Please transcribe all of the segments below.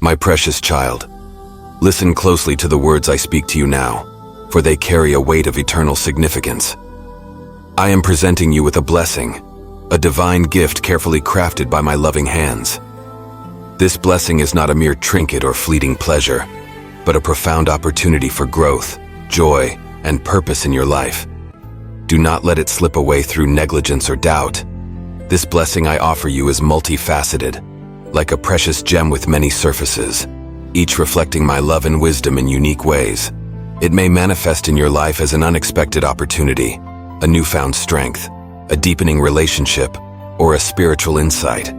My precious child, listen closely to the words I speak to you now, for they carry a weight of eternal significance. I am presenting you with a blessing, a divine gift carefully crafted by my loving hands. This blessing is not a mere trinket or fleeting pleasure, but a profound opportunity for growth, joy, and purpose in your life. Do not let it slip away through negligence or doubt. This blessing I offer you is multifaceted, like a precious gem with many surfaces, each reflecting my love and wisdom in unique ways. It may manifest in your life as an unexpected opportunity, a newfound strength, a deepening relationship, or a spiritual insight.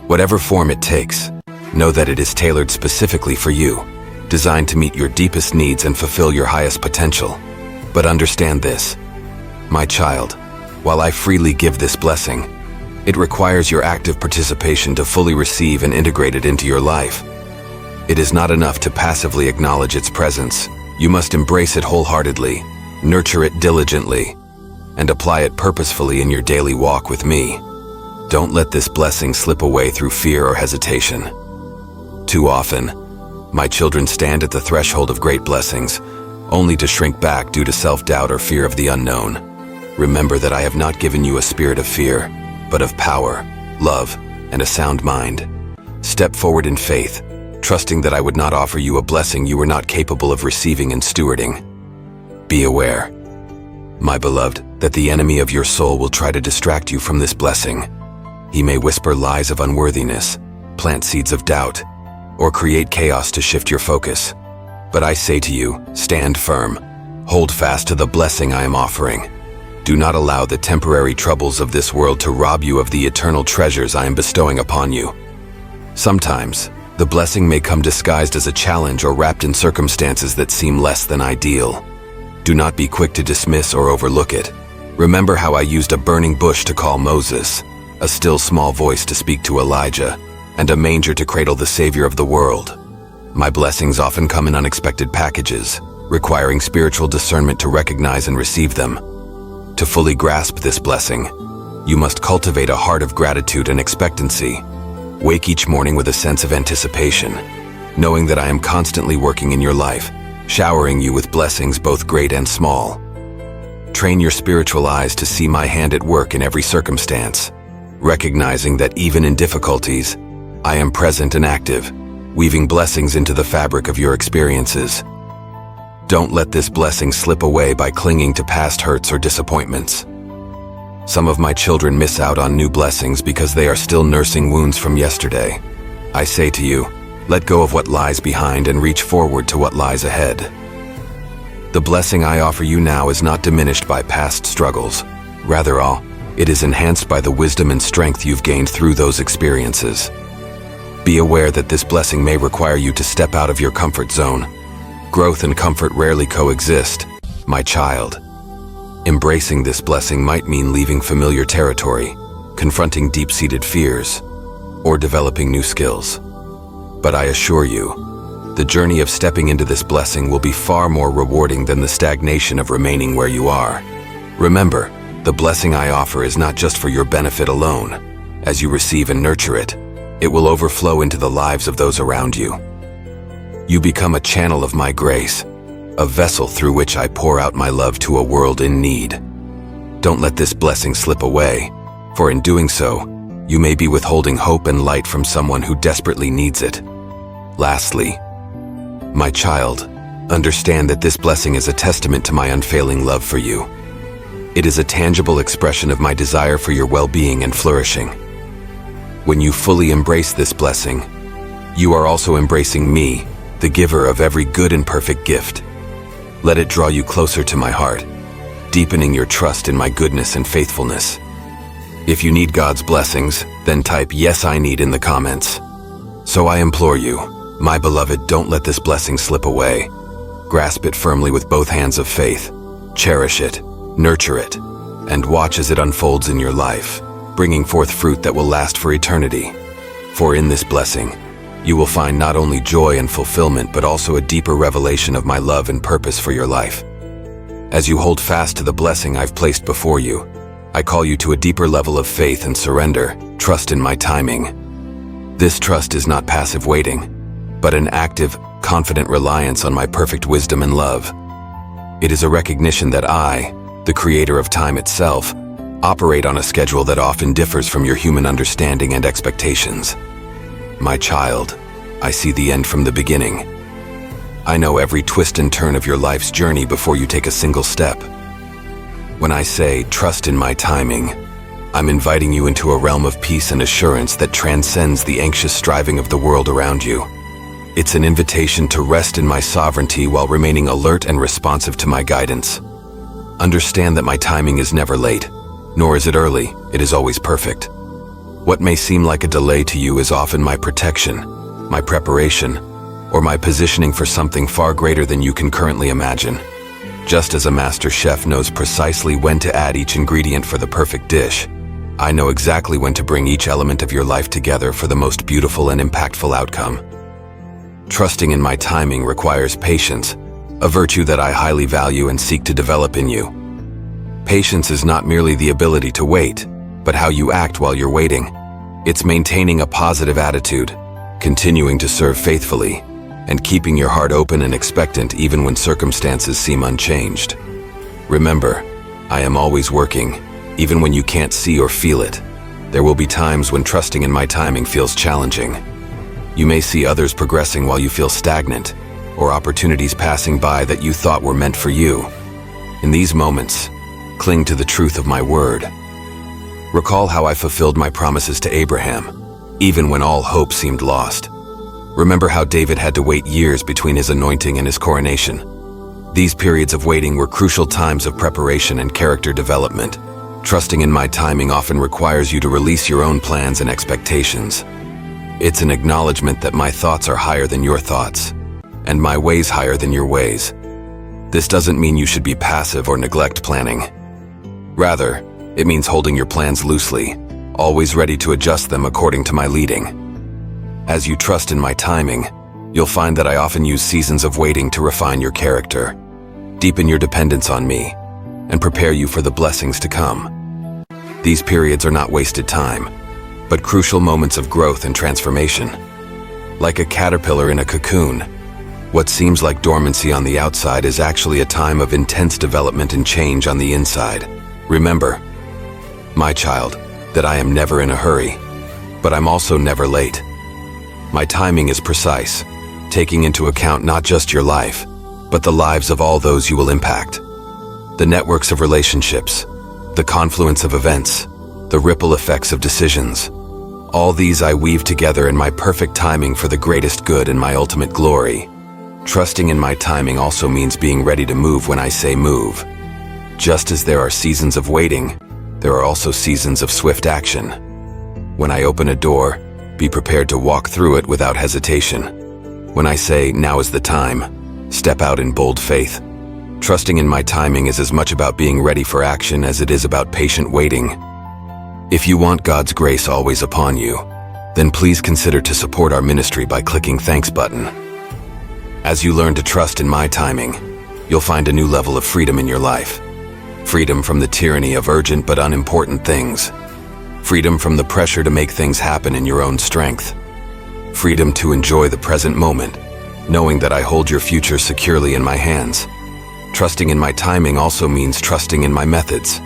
Whatever form it takes, know that it is tailored specifically for you, designed to meet your deepest needs and fulfill your highest potential. But understand this, my child, while I freely give this blessing, it requires your active participation to fully receive and integrate it into your life. It is not enough to passively acknowledge its presence. You must embrace it wholeheartedly, nurture it diligently, and apply it purposefully in your daily walk with me. Don't let this blessing slip away through fear or hesitation. Too often, my children stand at the threshold of great blessings, only to shrink back due to self-doubt or fear of the unknown. Remember that I have not given you a spirit of fear, but of power, love, and a sound mind. Step forward in faith, trusting that I would not offer you a blessing you were not capable of receiving and stewarding. Be aware, my beloved, that the enemy of your soul will try to distract you from this blessing. He may whisper lies of unworthiness, plant seeds of doubt, or create chaos to shift your focus. But I say to you, stand firm. Hold fast to the blessing I am offering. Do not allow the temporary troubles of this world to rob you of the eternal treasures I am bestowing upon you. Sometimes, the blessing may come disguised as a challenge or wrapped in circumstances that seem less than ideal. Do not be quick to dismiss or overlook it. Remember how I used a burning bush to call Moses, a still small voice to speak to Elijah, and a manger to cradle the Savior of the world. My blessings often come in unexpected packages, requiring spiritual discernment to recognize and receive them. To fully grasp this blessing, you must cultivate a heart of gratitude and expectancy. Wake each morning with a sense of anticipation, knowing that I am constantly working in your life, showering you with blessings both great and small. Train your spiritual eyes to see my hand at work in every circumstance, recognizing that even in difficulties, I am present and active, weaving blessings into the fabric of your experiences. Don't let this blessing slip away by clinging to past hurts or disappointments. Some of my children miss out on new blessings because they are still nursing wounds from yesterday. I say to you, let go of what lies behind and reach forward to what lies ahead. The blessing I offer you now is not diminished by past struggles. Rather, it is enhanced by the wisdom and strength you've gained through those experiences. Be aware that this blessing may require you to step out of your comfort zone. Growth and comfort rarely coexist, my child. Embracing this blessing might mean leaving familiar territory, confronting deep-seated fears, or developing new skills. But I assure you, the journey of stepping into this blessing will be far more rewarding than the stagnation of remaining where you are. Remember, the blessing I offer is not just for your benefit alone. As you receive and nurture it, it will overflow into the lives of those around you. You become a channel of my grace, a vessel through which I pour out my love to a world in need. Don't let this blessing slip away, for in doing so, you may be withholding hope and light from someone who desperately needs it. Lastly, my child, understand that this blessing is a testament to my unfailing love for you. It is a tangible expression of my desire for your well-being and flourishing. When you fully embrace this blessing, you are also embracing me, the giver of every good and perfect gift. Let it draw you closer to my heart, deepening your trust in my goodness and faithfulness. If you need God's blessings, then type "Yes, I need" in the comments. So I implore you, my beloved, don't let this blessing slip away. Grasp it firmly with both hands of faith. Cherish it, nurture it, and watch as it unfolds in your life, bringing forth fruit that will last for eternity. For in this blessing, you will find not only joy and fulfillment, but also a deeper revelation of my love and purpose for your life. As you hold fast to the blessing I've placed before you, I call you to a deeper level of faith and surrender. Trust in my timing. This trust is not passive waiting, but an active, confident reliance on my perfect wisdom and love. It is a recognition that I, the creator of time itself, operate on a schedule that often differs from your human understanding and expectations. My child, I see the end from the beginning. I know every twist and turn of your life's journey before you take a single step. When I say trust in my timing, I'm inviting you into a realm of peace and assurance that transcends the anxious striving of the world around you. It's an invitation to rest in my sovereignty while remaining alert and responsive to my guidance. Understand that my timing is never late, nor is it early, it is always perfect. What may seem like a delay to you is often my protection, my preparation, or my positioning for something far greater than you can currently imagine. Just as a master chef knows precisely when to add each ingredient for the perfect dish, I know exactly when to bring each element of your life together for the most beautiful and impactful outcome. Trusting in my timing requires patience, a virtue that I highly value and seek to develop in you. Patience is not merely the ability to wait, but how you act while you're waiting. It's maintaining a positive attitude, continuing to serve faithfully, and keeping your heart open and expectant even when circumstances seem unchanged. Remember, I am always working, even when you can't see or feel it. There will be times when trusting in my timing feels challenging. You may see others progressing while you feel stagnant, or opportunities passing by that you thought were meant for you. In these moments, cling to the truth of my word. Recall how I fulfilled my promises to Abraham, even when all hope seemed lost. Remember how David had to wait years between his anointing and his coronation. These periods of waiting were crucial times of preparation and character development. Trusting in my timing often requires you to release your own plans and expectations. It's an acknowledgement that my thoughts are higher than your thoughts, and my ways higher than your ways. This doesn't mean you should be passive or neglect planning. Rather, it means holding your plans loosely, always ready to adjust them according to my leading. As you trust in my timing, you'll find that I often use seasons of waiting to refine your character, deepen your dependence on me, and prepare you for the blessings to come. These periods are not wasted time, but crucial moments of growth and transformation. Like a caterpillar in a cocoon, what seems like dormancy on the outside is actually a time of intense development and change on the inside. Remember, my child, that I am never in a hurry, but I'm also never late. My timing is precise, taking into account not just your life, but the lives of all those you will impact. The networks of relationships, the confluence of events, the ripple effects of decisions. All these I weave together in my perfect timing for the greatest good and my ultimate glory. Trusting in my timing also means being ready to move when I say move. Just as there are seasons of waiting, there are also seasons of swift action. When I open a door, be prepared to walk through it without hesitation. When I say, now is the time, step out in bold faith. Trusting in my timing is as much about being ready for action as it is about patient waiting. If you want God's grace always upon you, then please consider to support our ministry by clicking Thanks button. As you learn to trust in my timing, you'll find a new level of freedom in your life. Freedom from the tyranny of urgent but unimportant things. Freedom from the pressure to make things happen in your own strength. Freedom to enjoy the present moment, knowing that I hold your future securely in my hands. Trusting in my timing also means trusting in my methods.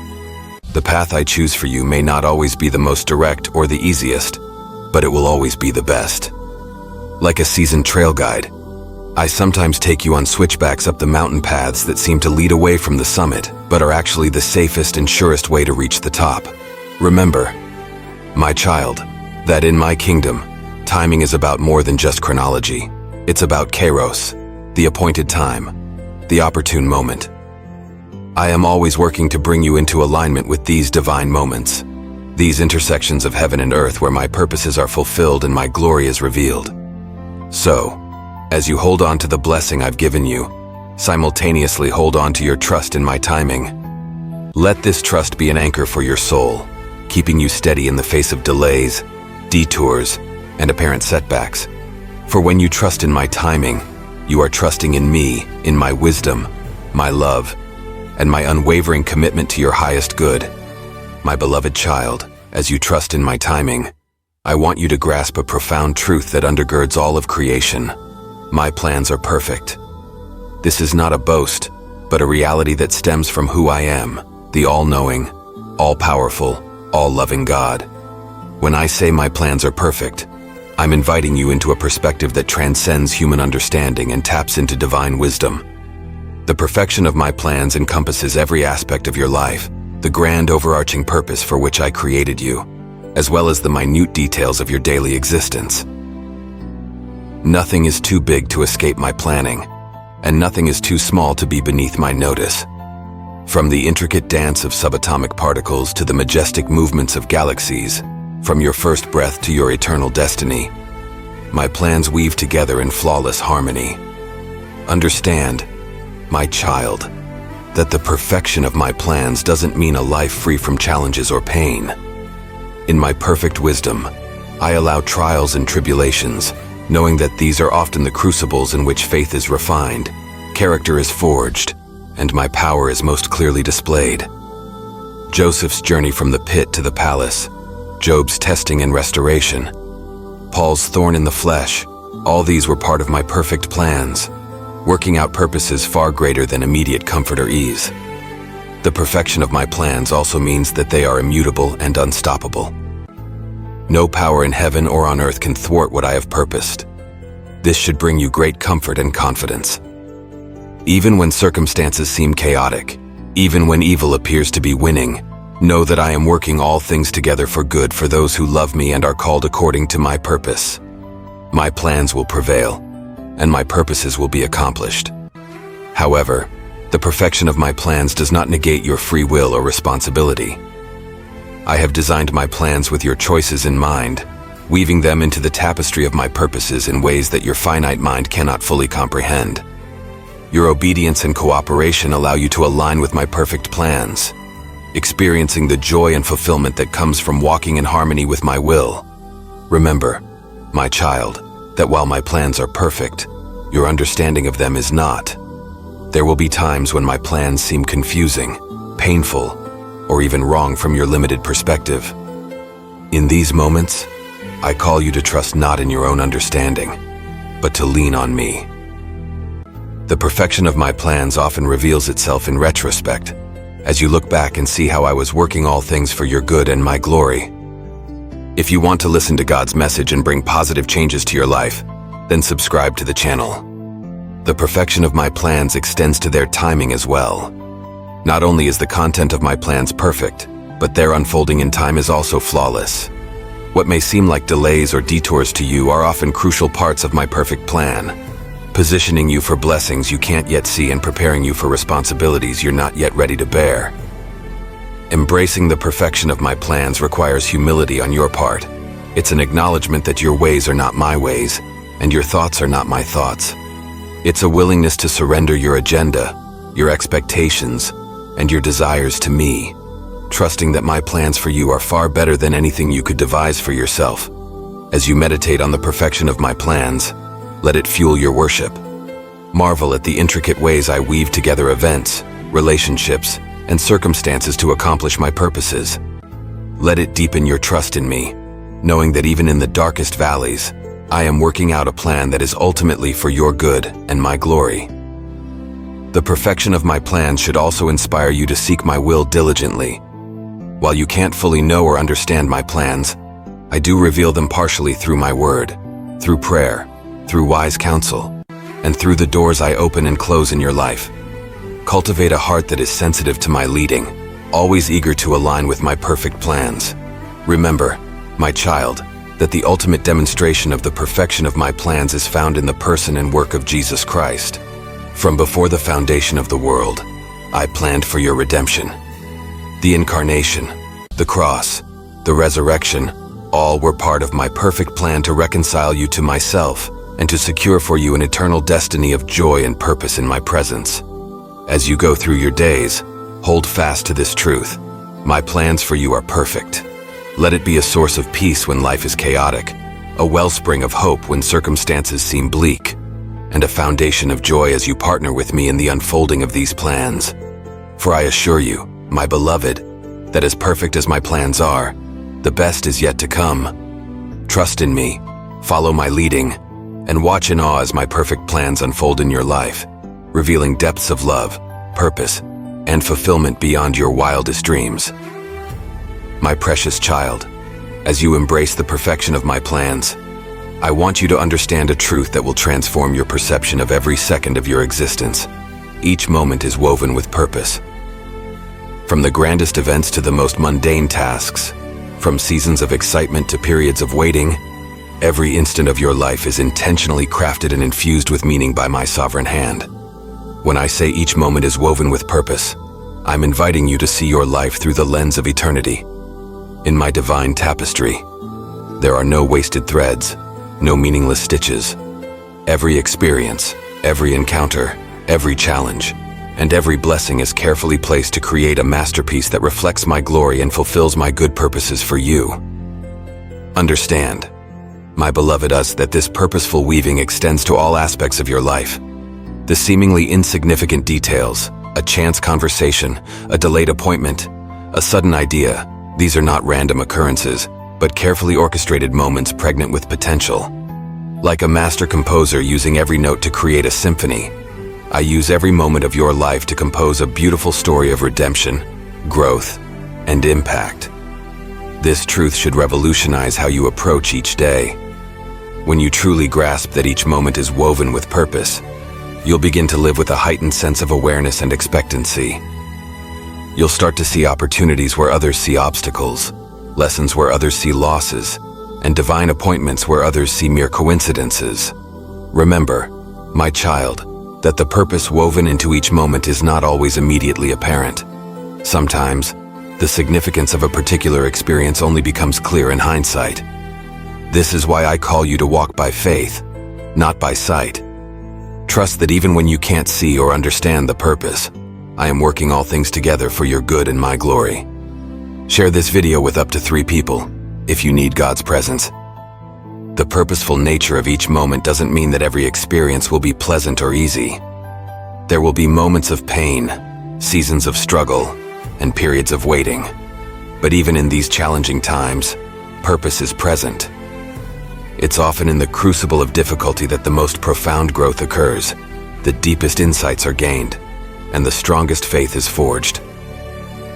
The path I choose for you may not always be the most direct or the easiest, but it will always be the best. Like a seasoned trail guide, I sometimes take you on switchbacks up the mountain paths that seem to lead away from the summit, but are actually the safest and surest way to reach the top. Remember, my child, that in my kingdom, timing is about more than just chronology. It's about kairos, the appointed time, the opportune moment. I am always working to bring you into alignment with these divine moments, these intersections of heaven and earth where my purposes are fulfilled and my glory is revealed. So, as you hold on to the blessing I've given you, simultaneously hold on to your trust in my timing. Let this trust be an anchor for your soul, keeping you steady in the face of delays, detours, and apparent setbacks. For when you trust in my timing, you are trusting in me, in my wisdom, my love, and my unwavering commitment to your highest good. My beloved child, as you trust in my timing, I want you to grasp a profound truth that undergirds all of creation. My plans are perfect. This is not a boast, but a reality that stems from who I am, the all-knowing, all-powerful, all-loving God. When I say my plans are perfect, I'm inviting you into a perspective that transcends human understanding and taps into divine wisdom. The perfection of my plans encompasses every aspect of your life, the grand overarching purpose for which I created you, as well as the minute details of your daily existence. Nothing is too big to escape my planning, and nothing is too small to be beneath my notice. From the intricate dance of subatomic particles to the majestic movements of galaxies, from your first breath to your eternal destiny, my plans weave together in flawless harmony. Understand, my child, that the perfection of my plans doesn't mean a life free from challenges or pain. In my perfect wisdom, I allow trials and tribulations, knowing that these are often the crucibles in which faith is refined, character is forged, and my power is most clearly displayed. Joseph's journey from the pit to the palace, Job's testing and restoration, Paul's thorn in the flesh, all these were part of my perfect plans, working out purposes far greater than immediate comfort or ease. The perfection of my plans also means that they are immutable and unstoppable. No power in heaven or on earth can thwart what I have purposed. This should bring you great comfort and confidence. Even when circumstances seem chaotic, even when evil appears to be winning, know that I am working all things together for good for those who love me and are called according to my purpose. My plans will prevail, and my purposes will be accomplished. However, the perfection of my plans does not negate your free will or responsibility. I have designed my plans with your choices in mind, weaving them into the tapestry of my purposes in ways that your finite mind cannot fully comprehend. Your obedience and cooperation allow you to align with my perfect plans, experiencing the joy and fulfillment that comes from walking in harmony with my will. Remember, my child, that while my plans are perfect, your understanding of them is not. There will be times when my plans seem confusing, painful, or even wrong from your limited perspective. In these moments, I call you to trust not in your own understanding, but to lean on me. The perfection of my plans often reveals itself in retrospect, as you look back and see how I was working all things for your good and my glory. If you want to listen to God's message and bring positive changes to your life, then subscribe to the channel. The perfection of my plans extends to their timing as well. Not only is the content of my plans perfect, but their unfolding in time is also flawless. What may seem like delays or detours to you are often crucial parts of my perfect plan, positioning you for blessings you can't yet see and preparing you for responsibilities you're not yet ready to bear. Embracing the perfection of my plans requires humility on your part. It's an acknowledgement that your ways are not my ways, and your thoughts are not my thoughts. It's a willingness to surrender your agenda, your expectations, and your desires to me, trusting that my plans for you are far better than anything you could devise for yourself. As you meditate on the perfection of my plans, let it fuel your worship. Marvel at the intricate ways I weave together events, relationships, and circumstances to accomplish my purposes. Let it deepen your trust in me, knowing that even in the darkest valleys, I am working out a plan that is ultimately for your good and my glory. The perfection of my plans should also inspire you to seek my will diligently. While you can't fully know or understand my plans, I do reveal them partially through my word, through prayer, through wise counsel, and through the doors I open and close in your life. Cultivate a heart that is sensitive to my leading, always eager to align with my perfect plans. Remember, my child, that the ultimate demonstration of the perfection of my plans is found in the person and work of Jesus Christ. From before the foundation of the world, I planned for your redemption. The incarnation, the cross, the resurrection, all were part of my perfect plan to reconcile you to myself and to secure for you an eternal destiny of joy and purpose in my presence. As you go through your days, hold fast to this truth. My plans for you are perfect. Let it be a source of peace when life is chaotic, a wellspring of hope when circumstances seem bleak, and a foundation of joy as you partner with me in the unfolding of these plans. For I assure you, my beloved, that as perfect as my plans are, the best is yet to come. Trust in me, follow my leading, and watch in awe as my perfect plans unfold in your life, revealing depths of love, purpose, and fulfillment beyond your wildest dreams. My precious child, as you embrace the perfection of my plans, I want you to understand a truth that will transform your perception of every second of your existence. Each moment is woven with purpose. From the grandest events to the most mundane tasks, from seasons of excitement to periods of waiting, every instant of your life is intentionally crafted and infused with meaning by my sovereign hand. When I say each moment is woven with purpose, I'm inviting you to see your life through the lens of eternity. In my divine tapestry, there are no wasted threads, no meaningless stitches. Every experience, every encounter, every challenge, and every blessing is carefully placed to create a masterpiece that reflects my glory and fulfills my good purposes for you. Understand, my beloved us, that this purposeful weaving extends to all aspects of your life. The seemingly insignificant details, a chance conversation, a delayed appointment, a sudden idea, these are not random occurrences, but carefully orchestrated moments pregnant with potential. Like a master composer using every note to create a symphony, I use every moment of your life to compose a beautiful story of redemption, growth, and impact. This truth should revolutionize how you approach each day. When you truly grasp that each moment is woven with purpose, you'll begin to live with a heightened sense of awareness and expectancy. You'll start to see opportunities where others see obstacles, lessons where others see losses, and divine appointments where others see mere coincidences. Remember, my child, that the purpose woven into each moment is not always immediately apparent. Sometimes, the significance of a particular experience only becomes clear in hindsight. This is why I call you to walk by faith, not by sight. Trust that even when you can't see or understand the purpose, I am working all things together for your good and my glory. Share this video with up to 3 people, if you need God's presence. The purposeful nature of each moment doesn't mean that every experience will be pleasant or easy. There will be moments of pain, seasons of struggle, and periods of waiting. But even in these challenging times, purpose is present. It's often in the crucible of difficulty that the most profound growth occurs, the deepest insights are gained, and the strongest faith is forged.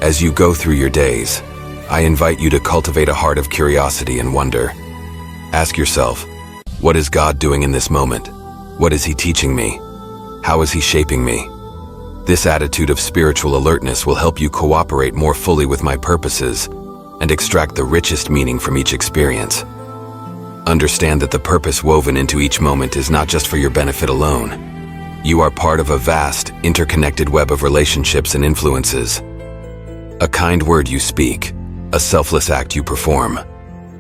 As you go through your days, I invite you to cultivate a heart of curiosity and wonder. Ask yourself, what is God doing in this moment? What is He teaching me? How is He shaping me? This attitude of spiritual alertness will help you cooperate more fully with my purposes and extract the richest meaning from each experience. Understand that the purpose woven into each moment is not just for your benefit alone. You are part of a vast, interconnected web of relationships and influences. A kind word you speak, a selfless act you perform,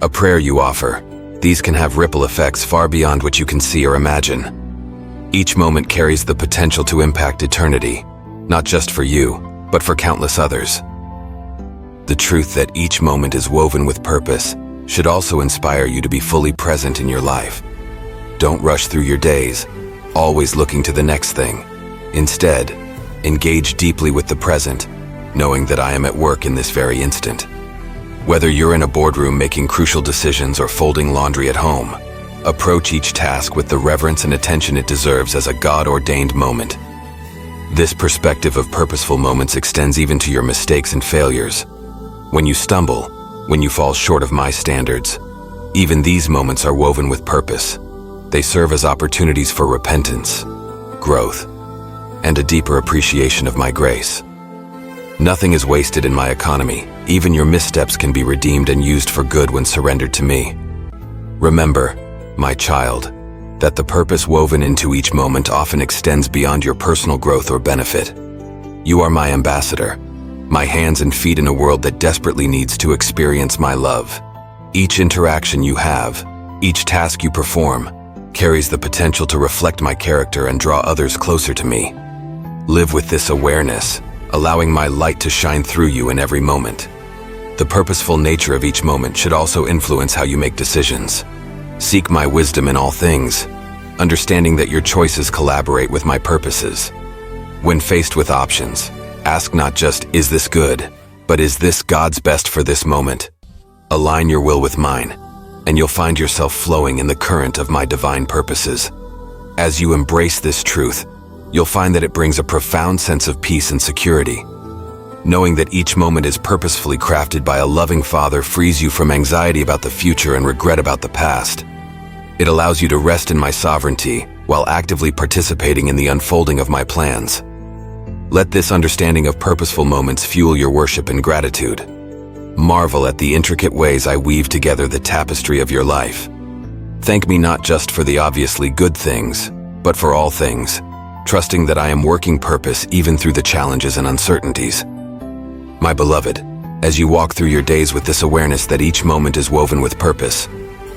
a prayer you offer, these can have ripple effects far beyond what you can see or imagine. Each moment carries the potential to impact eternity, not just for you, but for countless others. The truth that each moment is woven with purpose should also inspire you to be fully present in your life. Don't rush through your days, always looking to the next thing. Instead, engage deeply with the present, knowing that I am at work in this very instant. Whether you're in a boardroom making crucial decisions or folding laundry at home, approach each task with the reverence and attention it deserves as a God-ordained moment. This perspective of purposeful moments extends even to your mistakes and failures. When you stumble, when you fall short of my standards, even these moments are woven with purpose. They serve as opportunities for repentance, growth, and a deeper appreciation of my grace. Nothing is wasted in my economy. Even your missteps can be redeemed and used for good when surrendered to me. Remember, my child, that the purpose woven into each moment often extends beyond your personal growth or benefit. You are my ambassador, my hands and feet in a world that desperately needs to experience my love. Each interaction you have, each task you perform, carries the potential to reflect my character and draw others closer to me. Live with this awareness, allowing my light to shine through you in every moment. The purposeful nature of each moment should also influence how you make decisions. Seek my wisdom in all things, understanding that your choices collaborate with my purposes. When faced with options, ask not just, is this good, but is this God's best for this moment? Align your will with mine, and you'll find yourself flowing in the current of my divine purposes. As you embrace this truth, you'll find that it brings a profound sense of peace and security. Knowing that each moment is purposefully crafted by a loving Father frees you from anxiety about the future and regret about the past. It allows you to rest in my sovereignty while actively participating in the unfolding of my plans. Let this understanding of purposeful moments fuel your worship and gratitude. Marvel at the intricate ways I weave together the tapestry of your life. Thank me not just for the obviously good things, but for all things, trusting that I am working purpose even through the challenges and uncertainties. My beloved, as you walk through your days with this awareness that each moment is woven with purpose,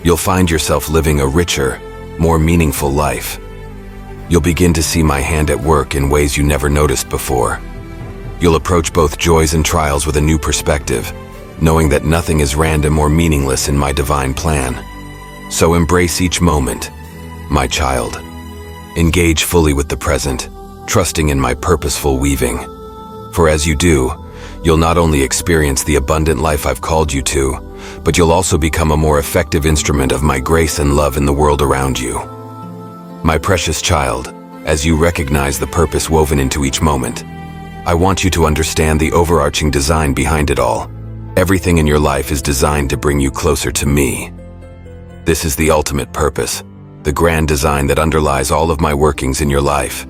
you'll find yourself living a richer, more meaningful life. You'll begin to see my hand at work in ways you never noticed before. You'll approach both joys and trials with a new perspective, knowing that nothing is random or meaningless in my divine plan. So embrace each moment, my child. Engage fully with the present, trusting in my purposeful weaving. For as you do, you'll not only experience the abundant life I've called you to, but you'll also become a more effective instrument of my grace and love in the world around you. My precious child, as you recognize the purpose woven into each moment, I want you to understand the overarching design behind it all. Everything in your life is designed to bring you closer to me. This is the ultimate purpose, the grand design that underlies all of my workings in your life.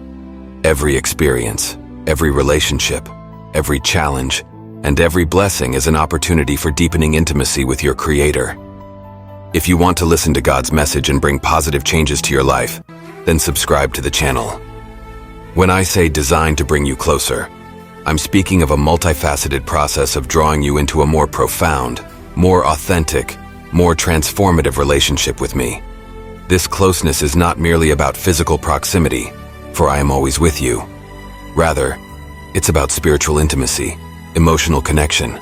Every experience, every relationship, every challenge, and every blessing is an opportunity for deepening intimacy with your Creator. If you want to listen to God's message and bring positive changes to your life, then subscribe to the channel. When I say designed to bring you closer, I'm speaking of a multifaceted process of drawing you into a more profound, more authentic, more transformative relationship with me. This closeness is not merely about physical proximity, for I am always with you. Rather, it's about spiritual intimacy, emotional connection,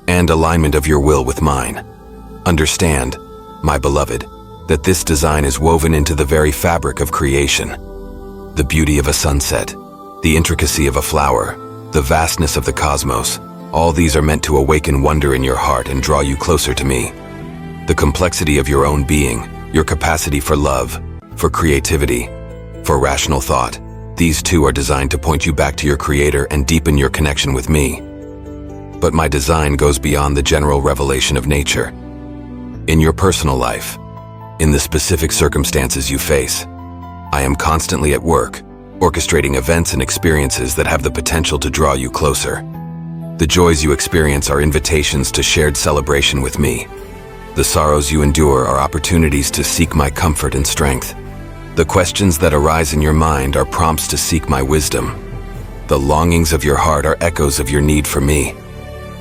and alignment of your will with mine. Understand, my beloved, that this design is woven into the very fabric of creation. The beauty of a sunset, the intricacy of a flower, the vastness of the cosmos, all these are meant to awaken wonder in your heart and draw you closer to me. The complexity of your own being, your capacity for love, for creativity, for rational thought, these too are designed to point you back to your Creator and deepen your connection with me. But my design goes beyond the general revelation of nature. In your personal life, in the specific circumstances you face, I am constantly at work, orchestrating events and experiences that have the potential to draw you closer. The joys you experience are invitations to shared celebration with me. The sorrows you endure are opportunities to seek my comfort and strength. The questions that arise in your mind are prompts to seek my wisdom. The longings of your heart are echoes of your need for me.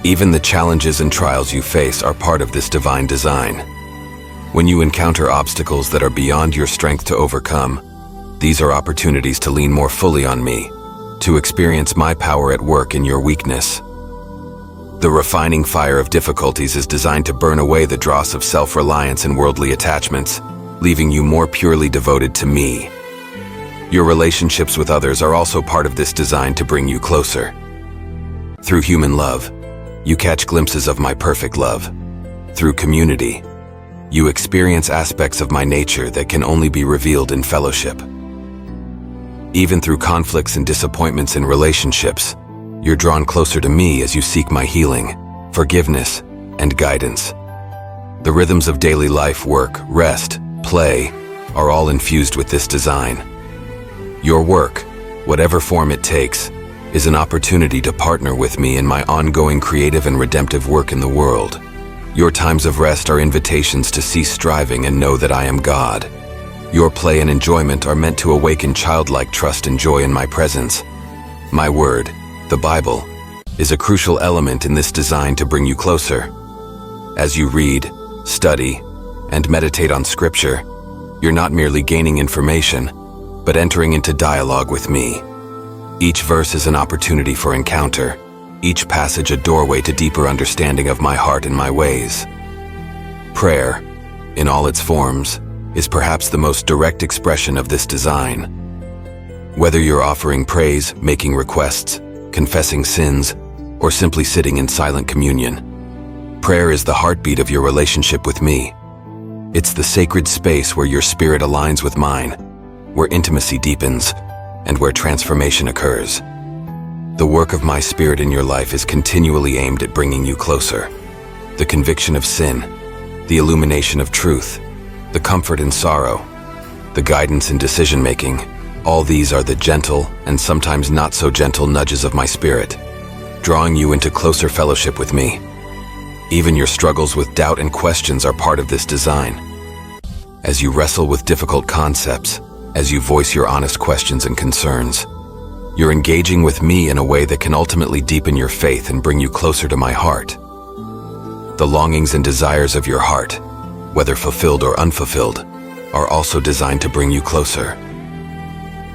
Even the challenges and trials you face are part of this divine design. When you encounter obstacles that are beyond your strength to overcome, these are opportunities to lean more fully on me, to experience my power at work in your weakness. The refining fire of difficulties is designed to burn away the dross of self-reliance and worldly attachments, leaving you more purely devoted to me. Your relationships with others are also part of this design to bring you closer. Through human love, you catch glimpses of my perfect love. Through community, you experience aspects of my nature that can only be revealed in fellowship. Even through conflicts and disappointments in relationships, you're drawn closer to me as you seek my healing, forgiveness, and guidance. The rhythms of daily life, work, rest, play, are all infused with this design. Your work, whatever form it takes, is an opportunity to partner with me in my ongoing creative and redemptive work in the world. Your times of rest are invitations to cease striving and know that I am God. Your play and enjoyment are meant to awaken childlike trust and joy in my presence. My word, the Bible, is a crucial element in this design to bring you closer. As you read, study, and meditate on Scripture, you're not merely gaining information, but entering into dialogue with me. Each verse is an opportunity for encounter, each passage a doorway to deeper understanding of my heart and my ways. Prayer, in all its forms, is perhaps the most direct expression of this design. Whether you're offering praise, making requests, confessing sins, or simply sitting in silent communion, prayer is the heartbeat of your relationship with me. It's the sacred space where your spirit aligns with mine, where intimacy deepens, and where transformation occurs. The work of my spirit in your life is continually aimed at bringing you closer. The conviction of sin, the illumination of truth, the comfort in sorrow, the guidance in decision-making, all these are the gentle and sometimes not so gentle nudges of my spirit, drawing you into closer fellowship with me. Even your struggles with doubt and questions are part of this design. As you wrestle with difficult concepts, as you voice your honest questions and concerns, you're engaging with me in a way that can ultimately deepen your faith and bring you closer to my heart. The longings and desires of your heart, whether fulfilled or unfulfilled, are also designed to bring you closer.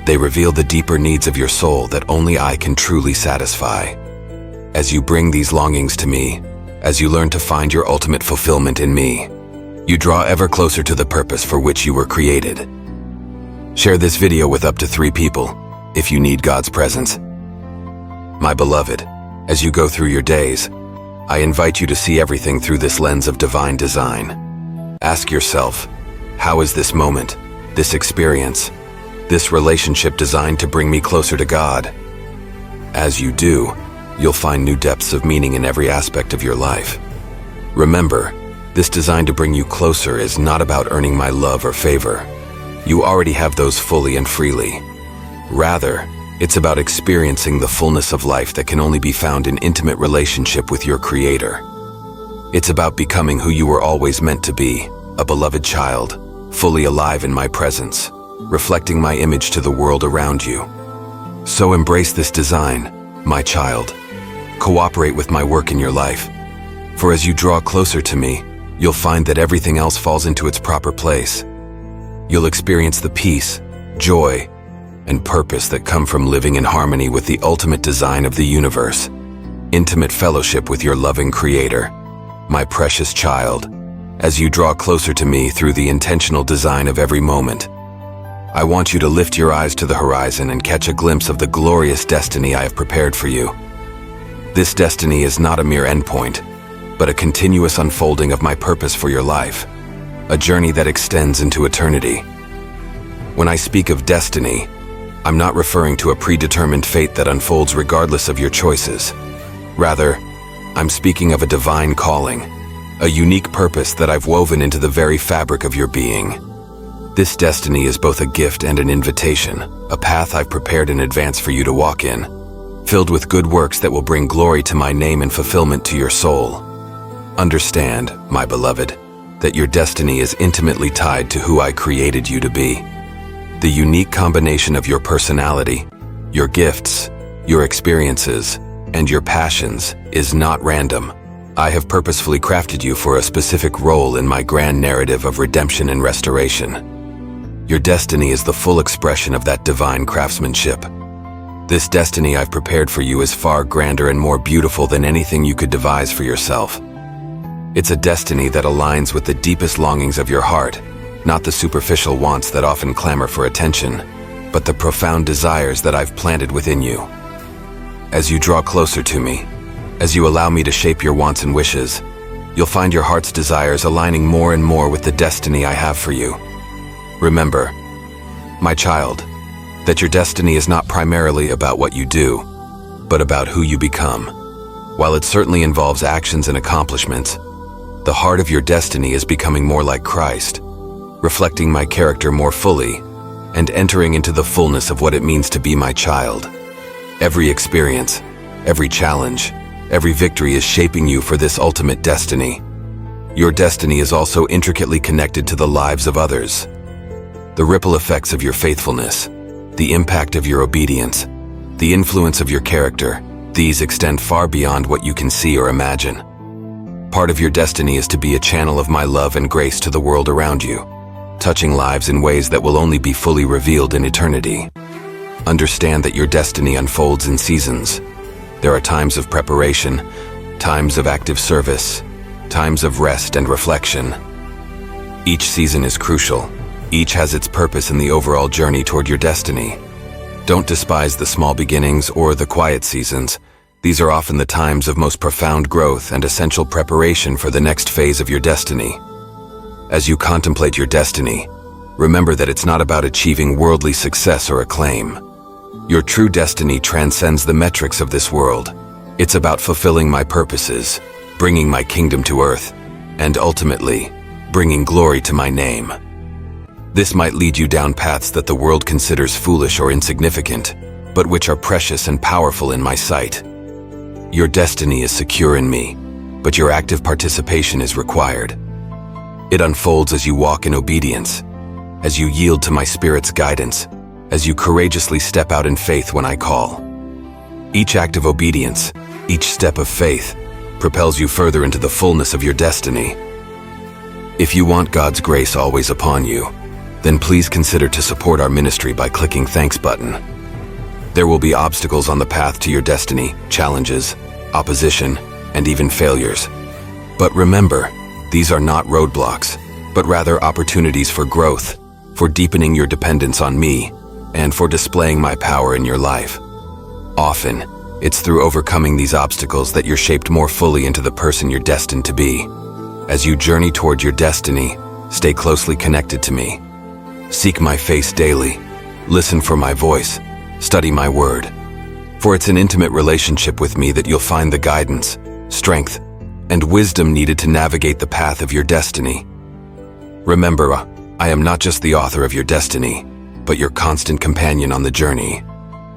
They reveal the deeper needs of your soul that only I can truly satisfy. As you bring these longings to me, as you learn to find your ultimate fulfillment in me, you draw ever closer to the purpose for which you were created. Share this video with up to 3 people if you need God's presence. My beloved, as you go through your days, I invite you to see everything through this lens of divine design. Ask yourself, how is this moment, this experience, this relationship designed to bring me closer to God? As you do, you'll find new depths of meaning in every aspect of your life. Remember, this design to bring you closer is not about earning my love or favor. You already have those fully and freely. Rather, it's about experiencing the fullness of life that can only be found in intimate relationship with your Creator. It's about becoming who you were always meant to be, a beloved child, fully alive in my presence, reflecting my image to the world around you. So embrace this design, my child. Cooperate with my work in your life. For as you draw closer to me, you'll find that everything else falls into its proper place. You'll experience the peace, joy, and purpose that come from living in harmony with the ultimate design of the universe. Intimate fellowship with your loving Creator. My precious child, as you draw closer to me through the intentional design of every moment, I want you to lift your eyes to the horizon and catch a glimpse of the glorious destiny I have prepared for you. This destiny is not a mere endpoint, but a continuous unfolding of my purpose for your life, a journey that extends into eternity. When I speak of destiny, I'm not referring to a predetermined fate that unfolds regardless of your choices. Rather, I'm speaking of a divine calling, a unique purpose that I've woven into the very fabric of your being. This destiny is both a gift and an invitation, a path I've prepared in advance for you to walk in, filled with good works that will bring glory to my name and fulfillment to your soul. Understand, my beloved, that your destiny is intimately tied to who I created you to be. The unique combination of your personality, your gifts, your experiences, and your passions is not random. I have purposefully crafted you for a specific role in my grand narrative of redemption and restoration. Your destiny is the full expression of that divine craftsmanship. This destiny I've prepared for you is far grander and more beautiful than anything you could devise for yourself. It's a destiny that aligns with the deepest longings of your heart, not the superficial wants that often clamor for attention, but the profound desires that I've planted within you. As you draw closer to me, as you allow me to shape your wants and wishes, you'll find your heart's desires aligning more and more with the destiny I have for you. Remember, my child, that your destiny is not primarily about what you do, but about who you become. While it certainly involves actions and accomplishments, the heart of your destiny is becoming more like Christ, reflecting my character more fully, and entering into the fullness of what it means to be my child. Every experience, every challenge, every victory is shaping you for this ultimate destiny. Your destiny is also intricately connected to the lives of others. The ripple effects of your faithfulness, the impact of your obedience, the influence of your character, these extend far beyond what you can see or imagine. Part of your destiny is to be a channel of my love and grace to the world around you, touching lives in ways that will only be fully revealed in eternity. Understand that your destiny unfolds in seasons. There are times of preparation, times of active service, times of rest and reflection. Each season is crucial. Each has its purpose in the overall journey toward your destiny. Don't despise the small beginnings or the quiet seasons. These are often the times of most profound growth and essential preparation for the next phase of your destiny. As you contemplate your destiny, remember that it's not about achieving worldly success or acclaim. Your true destiny transcends the metrics of this world. It's about fulfilling my purposes, bringing my kingdom to earth, and ultimately, bringing glory to my name. This might lead you down paths that the world considers foolish or insignificant, but which are precious and powerful in my sight. Your destiny is secure in me, but your active participation is required. It unfolds as you walk in obedience, as you yield to my Spirit's guidance, as you courageously step out in faith when I call. Each act of obedience, each step of faith, propels you further into the fullness of your destiny. If you want God's grace always upon you, then please consider to support our ministry by clicking Thanks button. There will be obstacles on the path to your destiny, challenges, opposition, and even failures. But remember, these are not roadblocks, but rather opportunities for growth, for deepening your dependence on me, and for displaying my power in your life. Often, it's through overcoming these obstacles that you're shaped more fully into the person you're destined to be. As you journey toward your destiny, stay closely connected to me. Seek my face daily, listen for my voice, study my word. For it's an intimate relationship with me that you'll find the guidance, strength, and wisdom needed to navigate the path of your destiny. Remember, I am not just the author of your destiny, but your constant companion on the journey.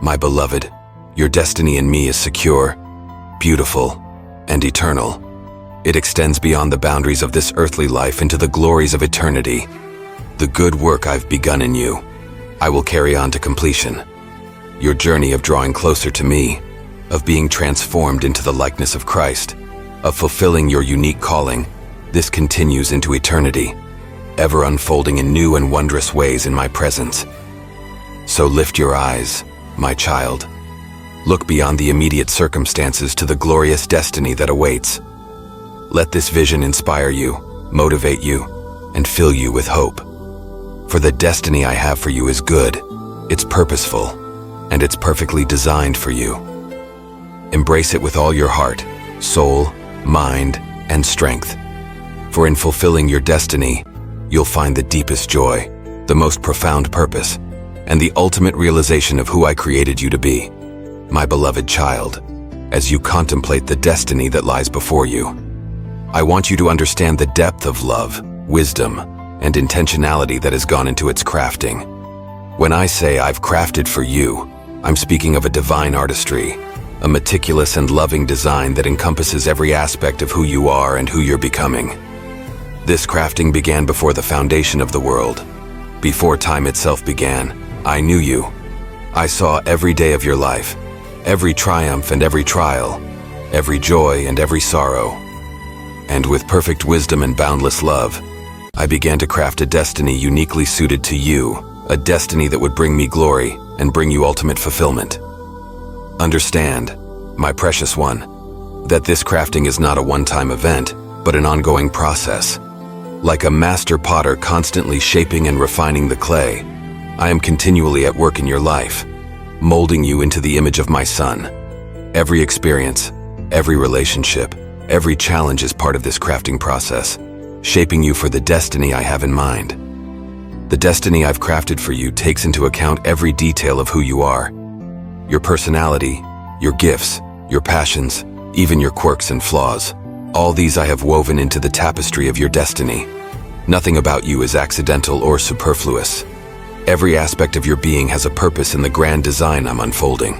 My beloved, your destiny in me is secure, beautiful, and eternal. It extends beyond the boundaries of this earthly life into the glories of eternity. The good work I've begun in you, I will carry on to completion. Your journey of drawing closer to me, of being transformed into the likeness of Christ, of fulfilling your unique calling, this continues into eternity, ever unfolding in new and wondrous ways in my presence. So lift your eyes, my child. Look beyond the immediate circumstances to the glorious destiny that awaits. Let this vision inspire you, motivate you, and fill you with hope. For the destiny I have for you is good, it's purposeful, and it's perfectly designed for you. Embrace it with all your heart, soul, mind, and strength. For in fulfilling your destiny, you'll find the deepest joy, the most profound purpose, and the ultimate realization of who I created you to be. My beloved child, as you contemplate the destiny that lies before you, I want you to understand the depth of love, wisdom, and intentionality that has gone into its crafting. When I say I've crafted for you, I'm speaking of a divine artistry, a meticulous and loving design that encompasses every aspect of who you are and who you're becoming. This crafting began before the foundation of the world. Before time itself began, I knew you. I saw every day of your life, every triumph and every trial, every joy and every sorrow. And with perfect wisdom and boundless love, I began to craft a destiny uniquely suited to you, a destiny that would bring me glory and bring you ultimate fulfillment. Understand, my precious one, that this crafting is not a one-time event, but an ongoing process. Like a master potter constantly shaping and refining the clay, I am continually at work in your life, molding you into the image of my Son. Every experience, every relationship, every challenge is part of this crafting process, shaping you for the destiny I have in mind. The destiny I've crafted for you takes into account every detail of who you are. Your personality, your gifts, your passions, even your quirks and flaws. All these I have woven into the tapestry of your destiny. Nothing about you is accidental or superfluous. Every aspect of your being has a purpose in the grand design I'm unfolding.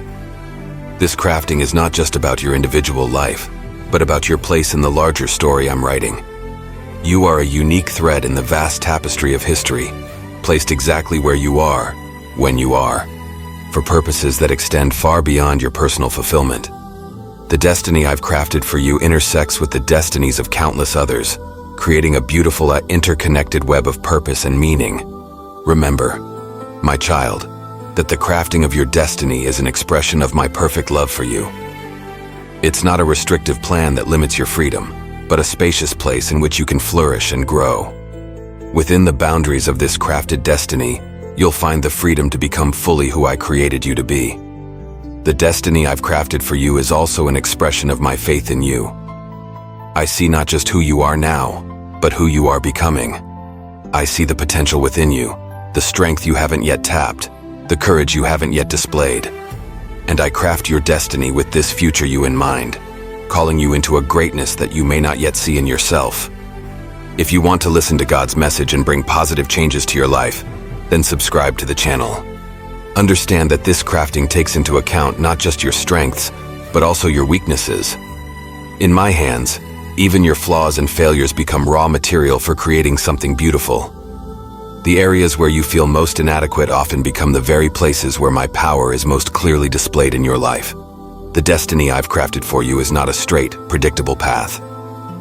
This crafting is not just about your individual life, but about your place in the larger story I'm writing. You are a unique thread in the vast tapestry of history, placed exactly where you are, when you are, for purposes that extend far beyond your personal fulfillment. The destiny I've crafted for you intersects with the destinies of countless others, creating a beautiful, interconnected web of purpose and meaning. Remember, my child, that the crafting of your destiny is an expression of my perfect love for you. It's not a restrictive plan that limits your freedom, but a spacious place in which you can flourish and grow. Within the boundaries of this crafted destiny, you'll find the freedom to become fully who I created you to be. The destiny I've crafted for you is also an expression of my faith in you. I see not just who you are now, but who you are becoming. I see the potential within you, the strength you haven't yet tapped, the courage you haven't yet displayed. And I craft your destiny with this future you in mind, calling you into a greatness that you may not yet see in yourself. If you want to listen to God's message and bring positive changes to your life, then subscribe to the channel. Understand that this crafting takes into account not just your strengths, but also your weaknesses. In my hands, even your flaws and failures become raw material for creating something beautiful. The areas where you feel most inadequate often become the very places where my power is most clearly displayed in your life. The destiny I've crafted for you is not a straight, predictable path.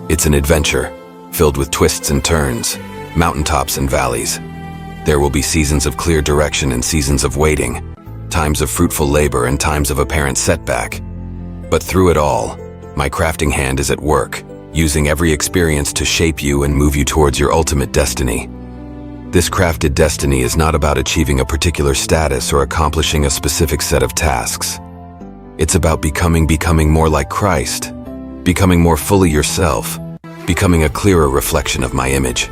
It's an adventure, filled with twists and turns, mountaintops and valleys. There will be seasons of clear direction and seasons of waiting, times of fruitful labor and times of apparent setback. But through it all, my crafting hand is at work, using every experience to shape you and move you towards your ultimate destiny. This crafted destiny is not about achieving a particular status or accomplishing a specific set of tasks. It's about becoming more like Christ, becoming more fully yourself, becoming a clearer reflection of my image.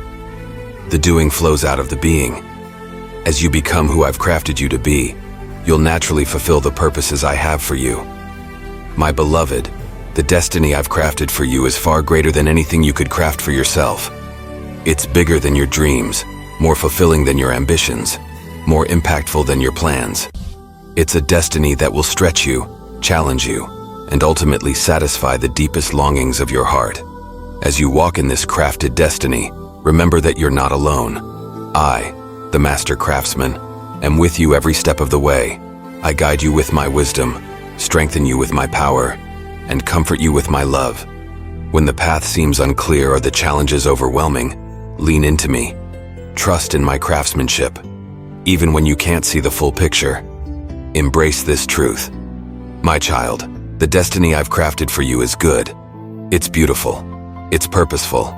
The doing flows out of the being. As you become who I've crafted you to be, you'll naturally fulfill the purposes I have for you. My beloved, the destiny I've crafted for you is far greater than anything you could craft for yourself. It's bigger than your dreams, more fulfilling than your ambitions, more impactful than your plans. It's a destiny that will stretch you, challenge you, and ultimately satisfy the deepest longings of your heart. As you walk in this crafted destiny, remember that you're not alone. I, the master craftsman, am with you every step of the way. I guide you with my wisdom, strengthen you with my power, and comfort you with my love. When the path seems unclear or the challenges overwhelming, lean into me. Trust in my craftsmanship, even when you can't see the full picture. Embrace this truth. My child, the destiny I've crafted for you is good. It's beautiful. It's purposeful.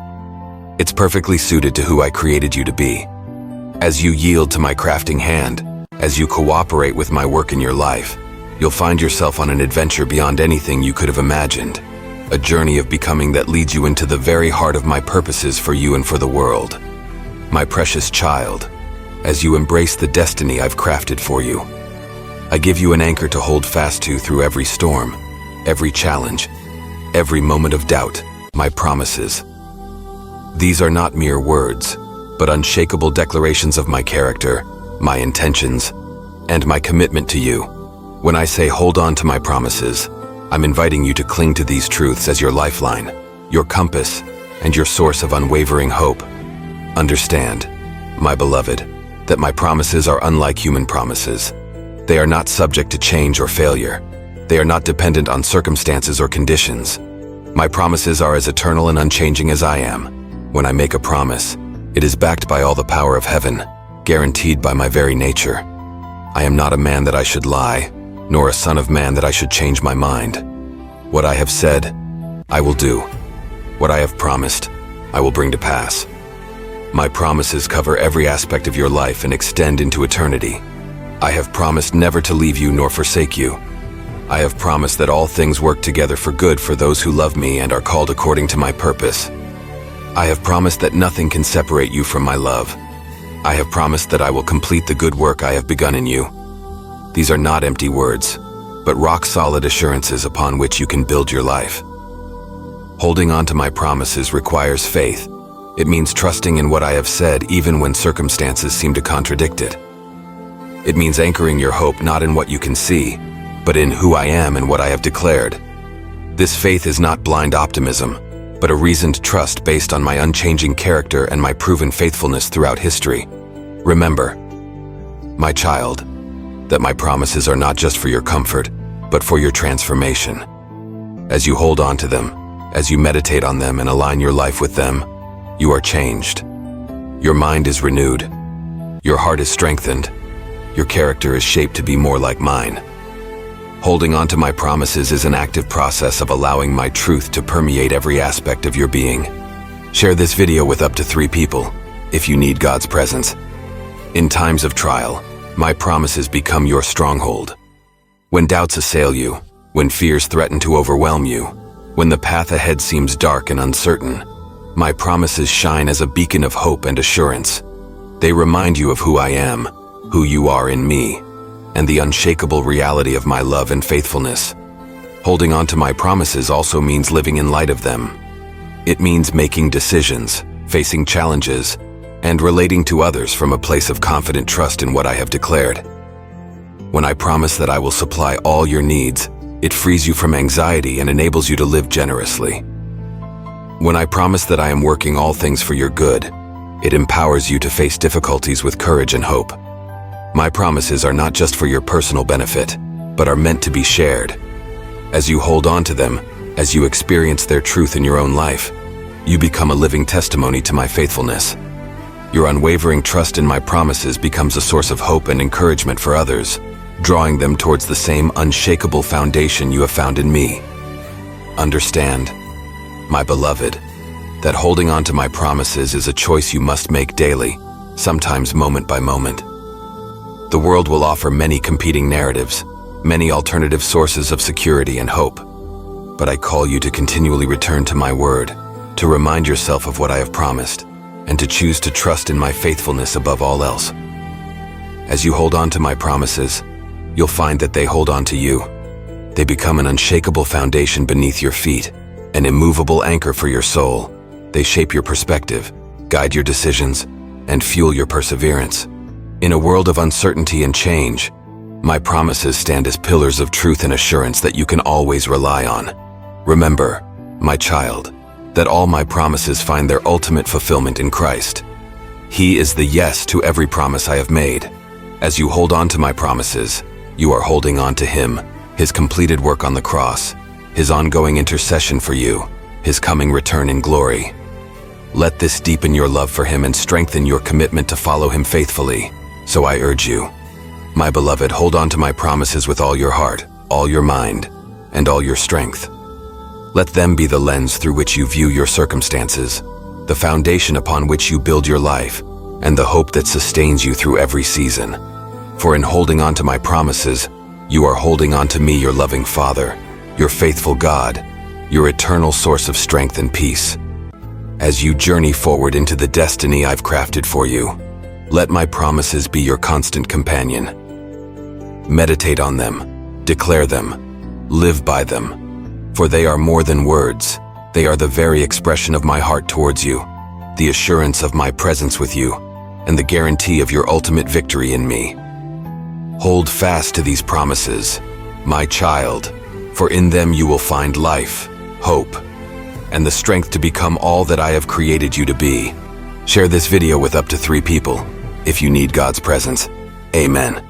It's perfectly suited to who I created you to be. As you yield to my crafting hand, as you cooperate with my work in your life, you'll find yourself on an adventure beyond anything you could have imagined. A journey of becoming that leads you into the very heart of my purposes for you and for the world. My precious child, as you embrace the destiny I've crafted for you, I give you an anchor to hold fast to through every storm, every challenge, every moment of doubt, my promises. These are not mere words, but unshakable declarations of my character, my intentions, and my commitment to you. When I say hold on to my promises, I'm inviting you to cling to these truths as your lifeline, your compass, and your source of unwavering hope. Understand, my beloved, that my promises are unlike human promises. They are not subject to change or failure. They are not dependent on circumstances or conditions. My promises are as eternal and unchanging as I am. When I make a promise, it is backed by all the power of heaven, guaranteed by my very nature. I am not a man that I should lie, nor a son of man that I should change my mind. What I have said, I will do. What I have promised, I will bring to pass. My promises cover every aspect of your life and extend into eternity. I have promised never to leave you nor forsake you. I have promised that all things work together for good for those who love me and are called according to my purpose. I have promised that nothing can separate you from my love. I have promised that I will complete the good work I have begun in you. These are not empty words, but rock-solid assurances upon which you can build your life. Holding on to my promises requires faith. It means trusting in what I have said even when circumstances seem to contradict it. It means anchoring your hope not in what you can see, but in who I am and what I have declared. This faith is not blind optimism, but a reasoned trust based on my unchanging character and my proven faithfulness throughout history. Remember, my child, that my promises are not just for your comfort, but for your transformation. As you hold on to them, as you meditate on them and align your life with them, you are changed. Your mind is renewed. Your heart is strengthened. Your character is shaped to be more like mine. Holding on to my promises is an active process of allowing my truth to permeate every aspect of your being. Share this video with up to 3 people, if you need God's presence. In times of trial, my promises become your stronghold. When doubts assail you, when fears threaten to overwhelm you, when the path ahead seems dark and uncertain, my promises shine as a beacon of hope and assurance. They remind you of who I am, who you are in me, and the unshakable reality of my love and faithfulness. Holding on to my promises also means living in light of them. It means making decisions, facing challenges, and relating to others from a place of confident trust in what I have declared. When I promise that I will supply all your needs, it frees you from anxiety and enables you to live generously. When I promise that I am working all things for your good, it empowers you to face difficulties with courage and hope. My promises are not just for your personal benefit, but are meant to be shared. As you hold on to them, as you experience their truth in your own life, you become a living testimony to my faithfulness. Your unwavering trust in my promises becomes a source of hope and encouragement for others, drawing them towards the same unshakable foundation you have found in me. Understand, my beloved, that holding on to my promises is a choice you must make daily, sometimes moment by moment. The world will offer many competing narratives, many alternative sources of security and hope. But I call you to continually return to my word, to remind yourself of what I have promised, and to choose to trust in my faithfulness above all else. As you hold on to my promises, you'll find that they hold on to you. They become an unshakable foundation beneath your feet, an immovable anchor for your soul. They shape your perspective, guide your decisions, and fuel your perseverance. In a world of uncertainty and change, my promises stand as pillars of truth and assurance that you can always rely on. Remember, my child, that all my promises find their ultimate fulfillment in Christ. He is the yes to every promise I have made. As you hold on to my promises, you are holding on to Him, His completed work on the cross, His ongoing intercession for you, His coming return in glory. Let this deepen your love for Him and strengthen your commitment to follow Him faithfully. So I urge you, my beloved, hold on to my promises with all your heart, all your mind, and all your strength. Let them be the lens through which you view your circumstances, the foundation upon which you build your life, and the hope that sustains you through every season. For in holding on to my promises, you are holding on to me, your loving Father, your faithful God, your eternal source of strength and peace. As you journey forward into the destiny I've crafted for you, let my promises be your constant companion. Meditate on them, declare them, live by them, for they are more than words. They are the very expression of my heart towards you, the assurance of my presence with you, and the guarantee of your ultimate victory in me. Hold fast to these promises, my child, for in them you will find life, hope, and the strength to become all that I have created you to be. Share this video with up to 3 people if you need God's presence. Amen.